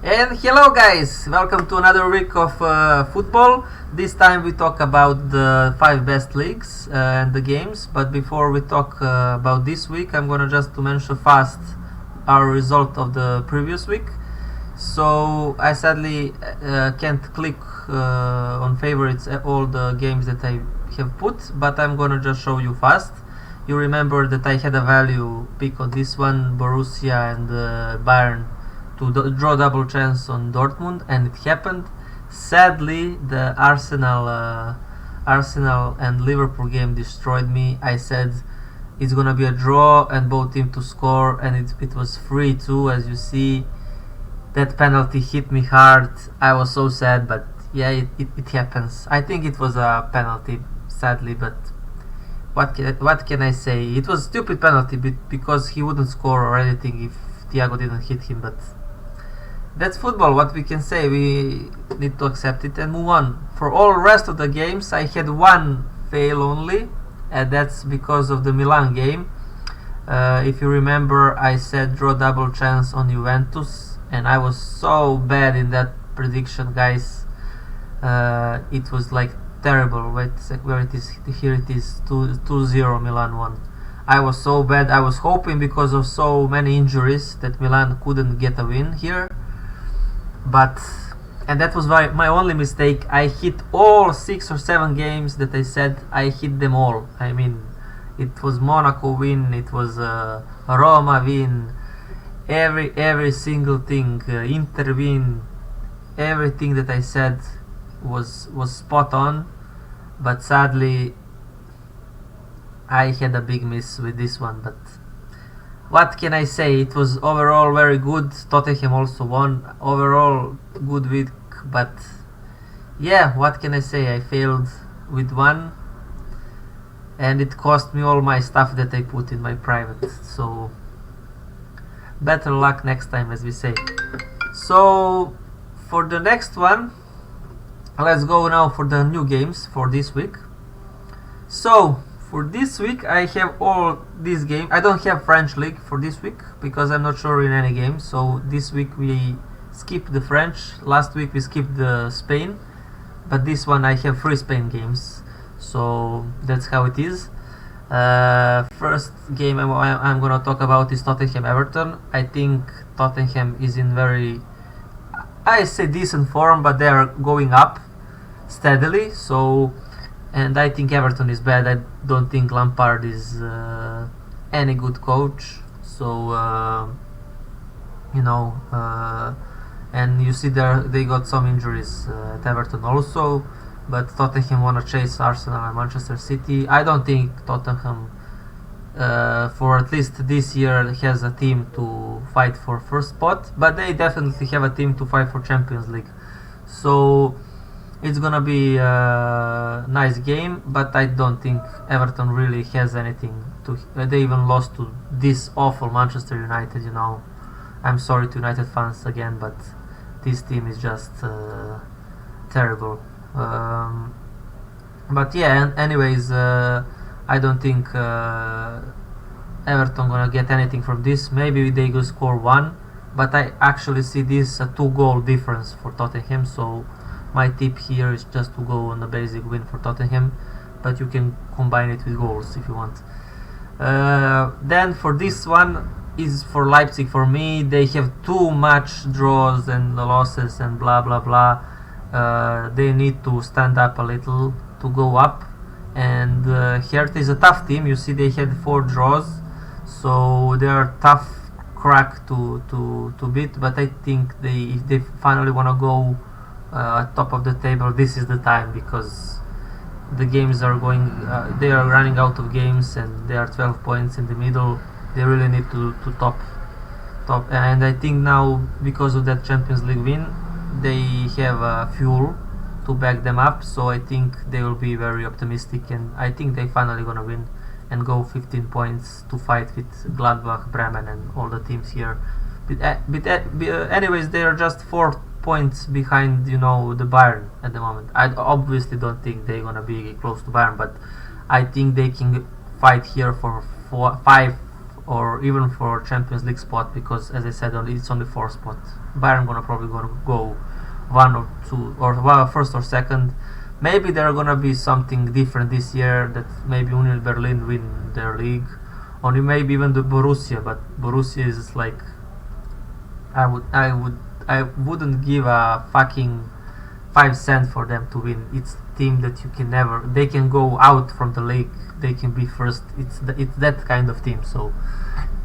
And hello guys, welcome to another week of football. This time we talk about the 5 best leagues and the games. But before we talk about this week, I'm gonna just to mention fast our result of the previous week. So I sadly can't click on favorites all the games that I have put, but I'm gonna just show you fast. You remember that I had a value pick on this one, Borussia and Bayern to draw double chance on Dortmund, and it happened. Sadly, the Arsenal and Liverpool game destroyed me. I said it's gonna be a draw and both teams to score, and it was 3-2. As you see, that penalty hit me hard. I was so sad, but yeah, it happens. I think it was a penalty, sadly, but what can I say? It was a stupid penalty because he wouldn't score or anything if Thiago didn't hit him, but that's football. What we can say, we need to accept it and move on. For all rest of the games, I had one fail only, and that's because of the Milan game. If you remember, I said draw double chance on Juventus, and I was so bad in that prediction, guys. It was like terrible. Wait a sec, where it is? Here it is. 2-0 Milan won. I was so bad. I was hoping because of so many injuries that Milan couldn't get a win here. But and that was my only mistake. I hit all 6 or 7 games that I said. I hit them all. I mean, it was Monaco win, it was Roma win, every single thing, Inter win, everything that I said was spot on. But sadly, I had a big miss with this one. But what can I say? It was overall very good. Tottenham also won. Overall good week, but yeah, what can I say? I failed with one, and it cost me all my stuff that I put in my private. So better luck next time, as we say. So for the next one, let's go now for the new games for this week. So for this week, I have all these games. I don't have French League for this week because I'm not sure in any game. So this week we skipped the French. Last week we skipped the Spain, but this one I have 3 Spain games. So that's how it is. First game I'm gonna talk about is Tottenham Everton. I think Tottenham is in very, I say decent form, but they are going up steadily. So. And I think Everton is bad. I don't think Lampard is any good coach. So and you see they got some injuries at Everton also. But Tottenham wanna chase Arsenal and Manchester City. I don't think Tottenham, for at least this year, has a team to fight for first spot. But they definitely have a team to fight for Champions League. So it's gonna be a nice game, but I don't think Everton really has anything to. They even lost to this awful Manchester United. I'm sorry to United fans again, but this team is just terrible. But yeah, anyways, I don't think Everton gonna get anything from this. Maybe they will score one, but I actually see this a 2-goal difference for Tottenham. So my tip here is just to go on a basic win for Tottenham, but you can combine it with goals if you want. Then for this one is for Leipzig. For me, they have too much draws and losses and blah blah blah. They need to stand up a little to go up. And Hertha is a tough team. You see, they had 4 draws, so they are tough crack to beat. But I think if they finally wanna go top of the table, this is the time, because the games are going, they are running out of games, and they are 12 points in the middle. They really need to top, and I think now, because of that Champions League win, they have fuel to back them up. So I think they will be very optimistic, and I think they finally gonna win and go 15 points to fight with Gladbach, Bremen, and all the teams here. Anyways, they are just 4 points behind, the Bayern at the moment. I obviously don't think they're gonna be close to Bayern, but I think they can fight here for 5 or even for Champions League spot, because as I said, it's only 4 spot. Bayern probably gonna go 1 or 2 or first or second. Maybe there are gonna be something different this year, that maybe Union Berlin win their league, or maybe even the Borussia. But Borussia is like, I wouldn't give a fucking 5 cents for them to win. It's a team that you can never. They can go out from the league. They can be first. It's that kind of team. So,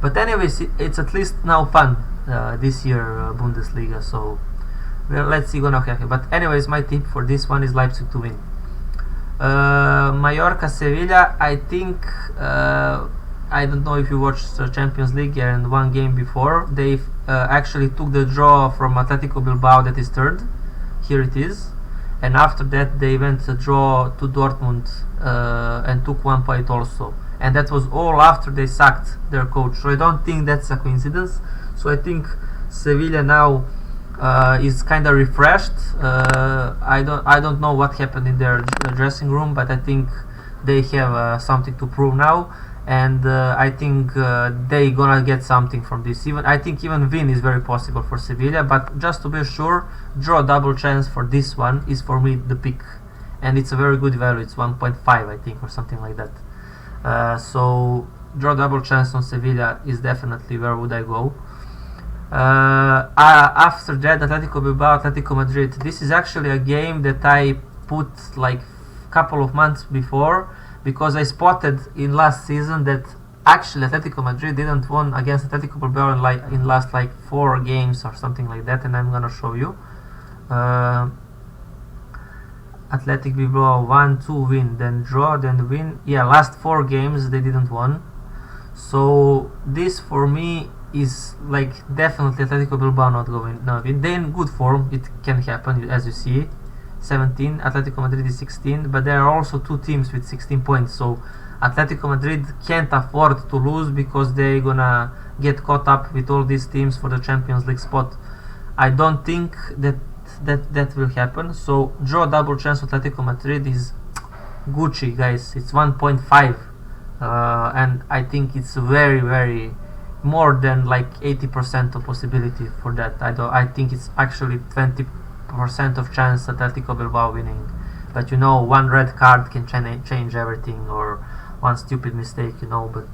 but anyways, it's at least now fun this year, Bundesliga. So, well, let's see gonna happen. But anyways, my tip for this one is Leipzig to win. Mallorca Sevilla. I think. I don't know if you watched the Champions League, and one game before they actually took the draw from Atletico Bilbao, that is third. Here it is, and after that they went a draw to Dortmund and took 1 point also, and that was all after they sacked their coach. So I don't think that's a coincidence. So I think Sevilla now is kind of refreshed. I don't know what happened in their dressing room, but I think they have something to prove now. And I think they gonna get something from this. I think even win is very possible for Sevilla, but just to be sure, draw double chance for this one is for me the pick, and it's a very good value. It's 1.5 I think, or something like that. So draw double chance on Sevilla is definitely where would I go. After that, Atletico Bilbao, Atletico Madrid. This is actually a game that I put like couple of months before, because I spotted in last season that actually Atletico Madrid didn't win against Atletico Bilbao in last like 4 games or something like that, and I'm gonna show you. Athletic Bilbao 1-2 win, then draw, then win. Yeah, last 4 games they didn't win. So this for me is like definitely Atletico Bilbao not going. No, they're in good form. It can happen, as you see. 17, Atletico Madrid is 16, but there are also 2 teams with 16 points, so Atletico Madrid can't afford to lose, because they're gonna get caught up with all these teams for the Champions League spot. I don't think that will happen, so draw double chance Atletico Madrid is Gucci, guys. It's 1.5, and I think it's very, very more than like 80% of possibility for that. I think it's actually 20% of chance Atletico Bilbao winning, but you know, one red card can change everything, or one stupid mistake, you know. But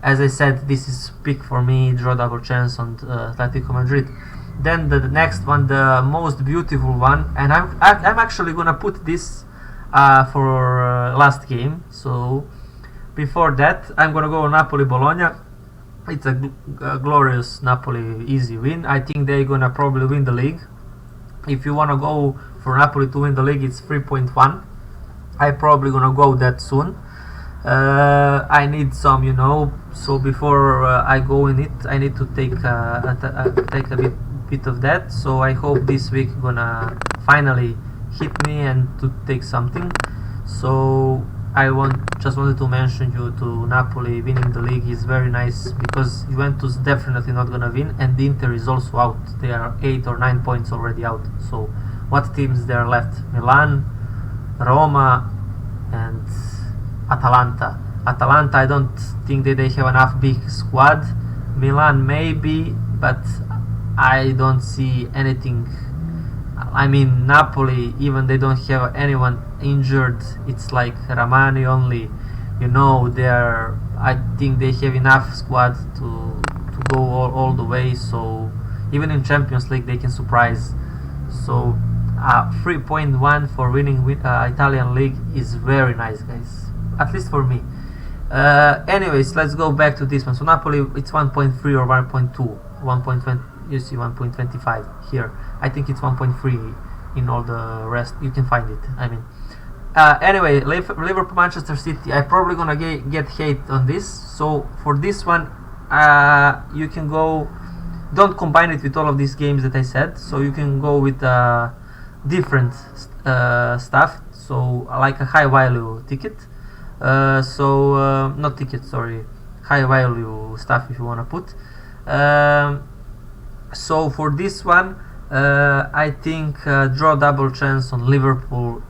as I said, this is pick for me, draw double chance on Atletico Madrid. Then the next one, the most beautiful one, and I'm actually gonna put this for last game. So before that, I'm gonna go Napoli Bologna. It's a glorious Napoli easy win. I think they're gonna probably win the league. If you wanna go for Napoli to win the league, it's 3.1. I'm probably gonna go that soon. I need some, you know. So before I go in it, I need to take a bit of that. So I hope this week gonna finally hit me and to take something. So I just wanted to mention you to Napoli winning the league is very nice, because Juventus definitely not gonna win, and the Inter is also out. They are 8 or 9 points already out. So what teams there are left? Milan, Roma, and Atalanta. I don't think that they have enough big squad. Milan maybe, but I don't see anything. I mean, Napoli, even they don't have anyone injured. It's like Ramani only. You know, I think they have enough squad to go all the way. So even in Champions League they can surprise. So 3.1 for winning Italian league is very nice, guys. At least for me. Anyways, let's go back to this one. So Napoli, it's 1.3 or 1.2, 1.20. You see 1.25 here. I think it's 1.3 in all the rest. You can find it. I mean, anyway, Liverpool Manchester City. I'm probably gonna get hate on this. So for this one, you can go. Don't combine it with all of these games that I said. So you can go with different stuff. So like a high value ticket. Not ticket, sorry, high value stuff if you wanna put. So for this one, I think draw double chance on Liverpool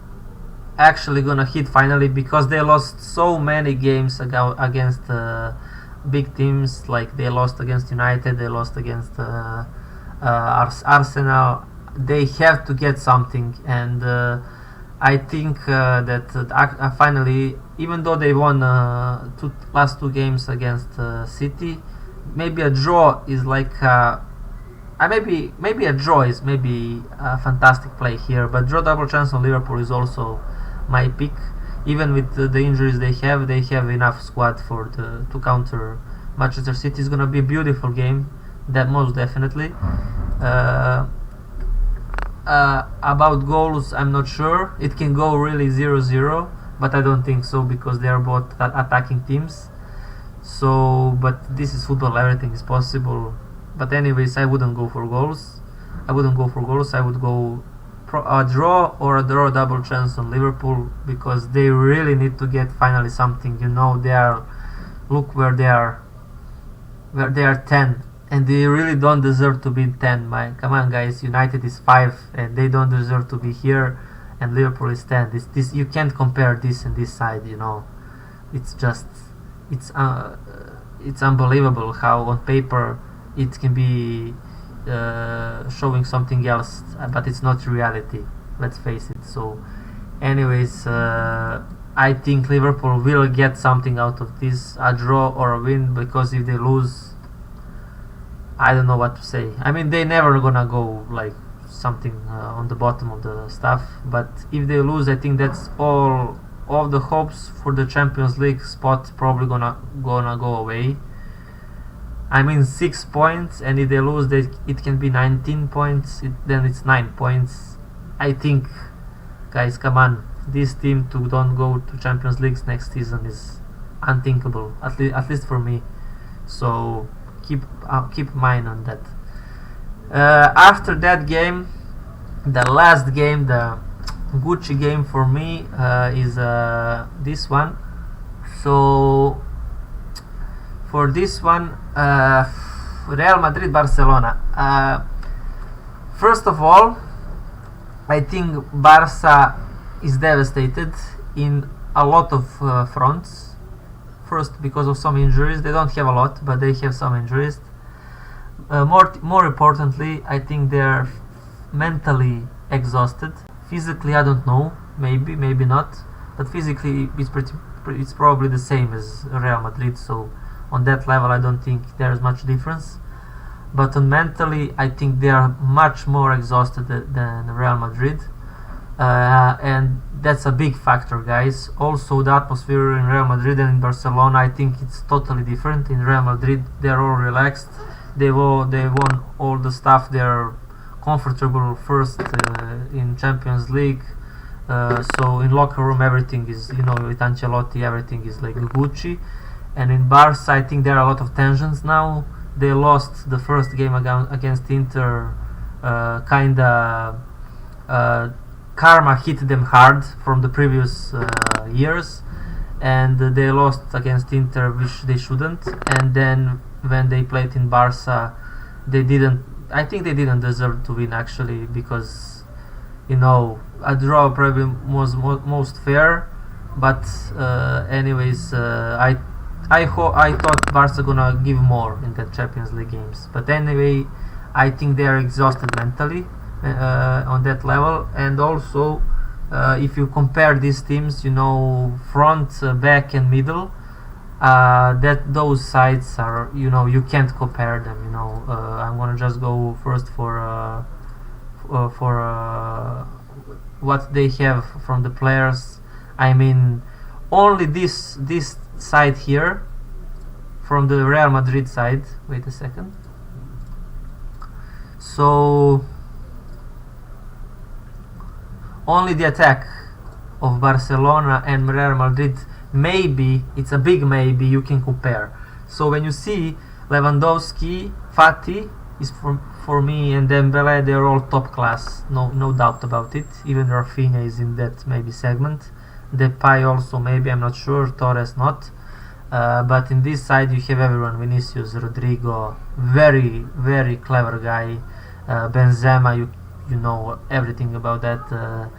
actually gonna hit finally, because they lost so many games against big teams, like they lost against United, they lost against Arsenal. They have to get something, and I think that finally, even though they won last two games against City, maybe a draw is like maybe a draw is maybe a fantastic play here, but draw double chance on Liverpool is also my pick. Even with the injuries they have enough squad for to counter Manchester City. Is gonna be a beautiful game, that most definitely. About goals, I'm not sure. It can go really 0-0, but I don't think so because they are both attacking teams. So, but this is football, everything is possible. But anyways, I wouldn't go for goals. I would go a draw or a draw double chance on Liverpool because they really need to get finally something. You know, look where they are 10, and they really don't deserve to be 10. Come on, guys, United is 5 and they don't deserve to be here, and Liverpool is 10. This you can't compare this and this side. You know, it's just it's unbelievable how on paper it can be showing something else, but it's not reality, let's face it. So anyways, I think Liverpool will get something out of this, a draw or a win, because if they lose, I don't know what to say. I mean, they never gonna go like something on the bottom of the stuff, but if they lose, I think that's all of the hopes for the Champions League spot probably gonna go away. I mean, 6 points, and if they lose, it can be 19 points. Then it's 9 points. I think, guys, come on, this team to don't go to Champions League next season is unthinkable, at least for me. So keep mind on that. After that game, the last game, the Gucci game for me is this one. So for this one, Real Madrid Barcelona. First of all, I think Barca is devastated in a lot of fronts. First, because of some injuries. They don't have a lot, but they have some injuries. More importantly, I think they're mentally exhausted. Physically, I don't know. Maybe not. But physically, it's probably the same as Real Madrid. So on that level, I don't think there's much difference. But on mentally, I think they are much more exhausted than Real Madrid. And that's a big factor, guys. Also, the atmosphere in Real Madrid and in Barcelona, I think it's totally different. In Real Madrid, they're all relaxed. They won all the stuff. They're comfortable first in Champions League. So in locker room, everything is, with Ancelotti, everything is like Gucci. And in Barca, I think there are a lot of tensions now. They lost the first game against Inter, karma hit them hard from the previous years, and they lost against Inter, which they shouldn't. And then when they played in Barca, I think they didn't deserve to win, actually, because a draw probably was most fair. But anyways, I thought Barca gonna give more in the Champions League games. But anyway, I think they are exhausted mentally on that level. And also, if you compare these teams, front, back, and middle, those sides are, you can't compare them. I'm gonna just go first for what they have from the players. I mean, only this side here from the Real Madrid side. Wait a second. So only the attack of Barcelona and Real Madrid, maybe, it's a big maybe, you can compare. So when you see Lewandowski, Fati is for me, and Dembele, they're all top class, no doubt about it. Even Rafinha is in that maybe segment. Depay also, maybe, I'm not sure. Torres not. But in this side you have everyone: Vinicius, Rodrigo, very very clever guy. Benzema, you know everything about that.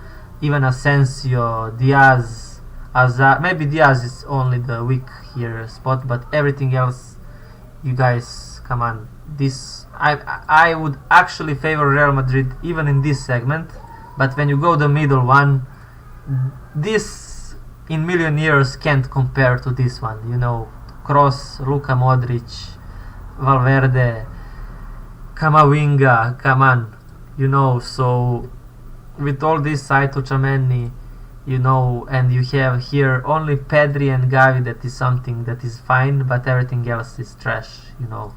Even Asensio, Diaz, Hazard. Maybe Diaz is only the weak here spot, but everything else You guys, come on. This I would actually favor Real Madrid even in this segment, but when you go the middle one, this in million years can't compare to this one. You know, Kroos, Luka Modric, Valverde, Camavinga, come on. You know, so with all this Saito Tchouaméni, you know, and you have here only Pedri and Gavi, that is something that is fine, but everything else is trash, you know.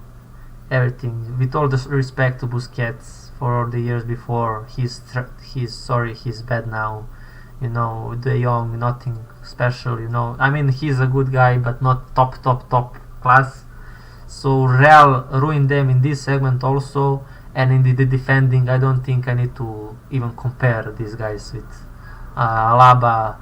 Everything, with all the respect to Busquets for all the years before, he's bad now, you know. De Jong, nothing special, you know. I mean, he's a good guy, but not top class. So Real ruined them in this segment also, and in the defending, I don't think I need to even compare these guys with Alaba,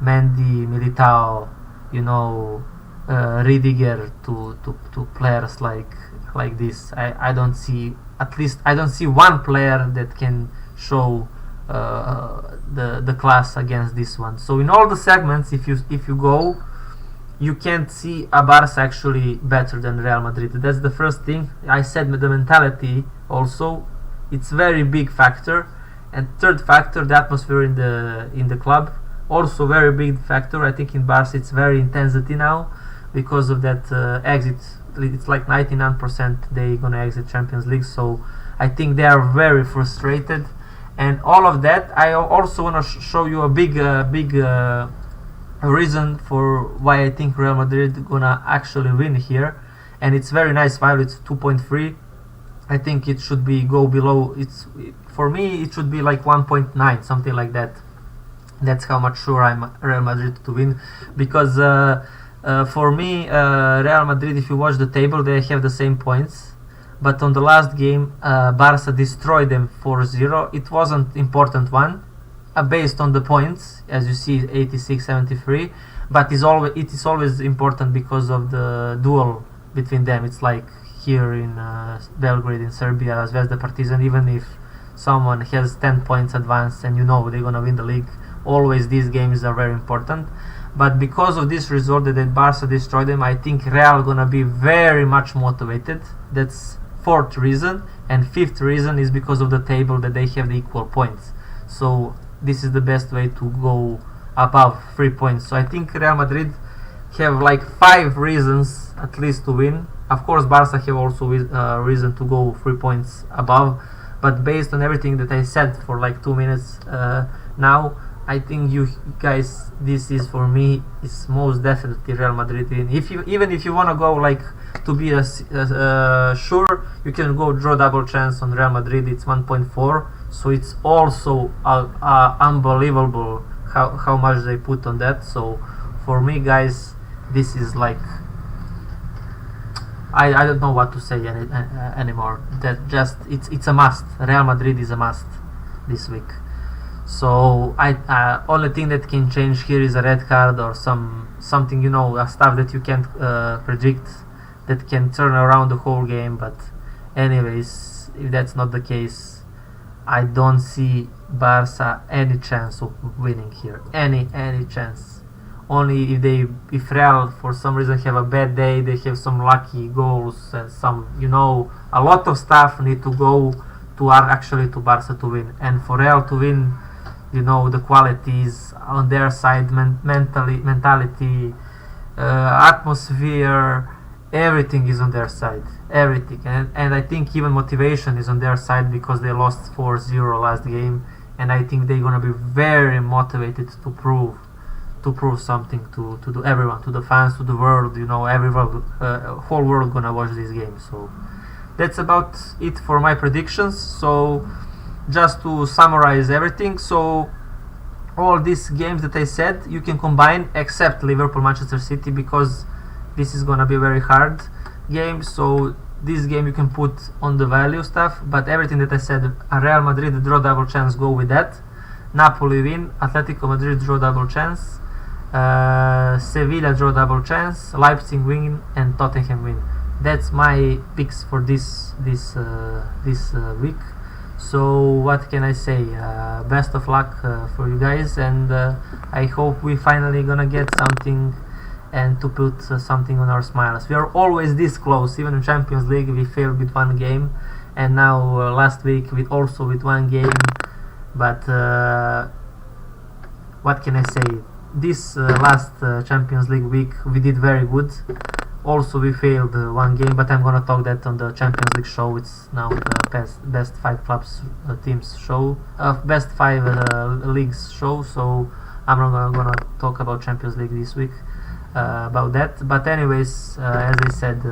Mendy, Militao, you know, Ridiger, to players like this. I don't see, at least I don't see one player that can show the class against this one. So in all the segments, if you go, you can't see a Barca actually better than Real Madrid. That's the first thing. I said the mentality also, it's very big factor. And third factor, the atmosphere in the club, also very big factor. I think in Barca it's very intensity now because of that exit. It's like 99% they gonna exit Champions League. So I think they are very frustrated, and all of that. I also wanna show you a big reason for why I think Real Madrid gonna actually win here, and it's very nice value. It's 2.3. I think it should be go below. For me it should be like 1.9, something like that. That's how much sure I'm Real Madrid to win, because for me Real Madrid, if you watch the table, they have the same points, but on the last game Barca destroyed them 4-0. It wasn't important one, based on the points, as you see, 86-73, but it is always important because of the duel between them. It's like here in Belgrade in Serbia, Zvezda Partizan. Even if someone has 10 points advance and you know they're gonna win the league, always these games are very important. But because of this result that Barca destroyed them, I think Real gonna be very much motivated. That's fourth reason. And fifth reason is because of the table, that they have the equal points. So this is the best way to go above 3 points. So I think Real Madrid have like 5 reasons at least to win. Of course Barca have also reason to go 3 points above, but based on everything that I said for like 2 minutes now, I think you guys, this is for me is most definitely Real Madrid win. Even if you want to go like to be sure, you can go draw double chance on Real Madrid. It's 1.4, so it's also unbelievable how much they put on that. So for me guys, this is like, I don't know what to say anymore. That just it's a must. Real Madrid is a must this week. So only thing that can change here is a red card or something, you know, stuff that you can't predict, that can turn around the whole game. But anyways, if that's not the case, I don't see Barca any chance of winning here. Any chance. Only if Real for some reason have a bad day, they have some lucky goals and some, you know, a lot of stuff need to go to actually to Barca to win. And for Real to win, you know, the qualities on their side, mentality, atmosphere, everything is on their side. Everything. And I think even motivation is on their side, because they lost 4-0 last game, and I think they're gonna be very motivated to prove something to everyone, to the fans, to the world, you know, whole world gonna watch this game. So that's about it for my predictions. So just to summarize everything, so all these games that I said you can combine, except Liverpool Manchester City, because this is gonna be a very hard game. So this game you can put on the value stuff, but everything that I said, Real Madrid draw double chance, go with that. Napoli win, Atletico Madrid draw double chance, Sevilla draw double chance, Leipzig win, and Tottenham win. That's my picks for this week. So what can I say? Best of luck for you guys, and I hope we finally gonna get something and to put something on our smiles. We are always this close. Even in Champions League we failed with one game, and now last week also with one game. But what can I say? This last Champions League week we did very good. Also we failed one game, but I'm gonna talk that on the Champions League show. It's now the best 5 clubs teams show, best 5 leagues show. So I'm not gonna talk about Champions League this week about that. But anyways, as I said,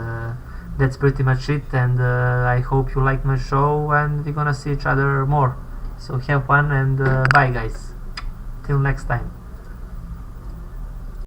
that's pretty much it, and I hope you liked my show, and we're gonna see each other more. So have fun, and bye guys, till next time.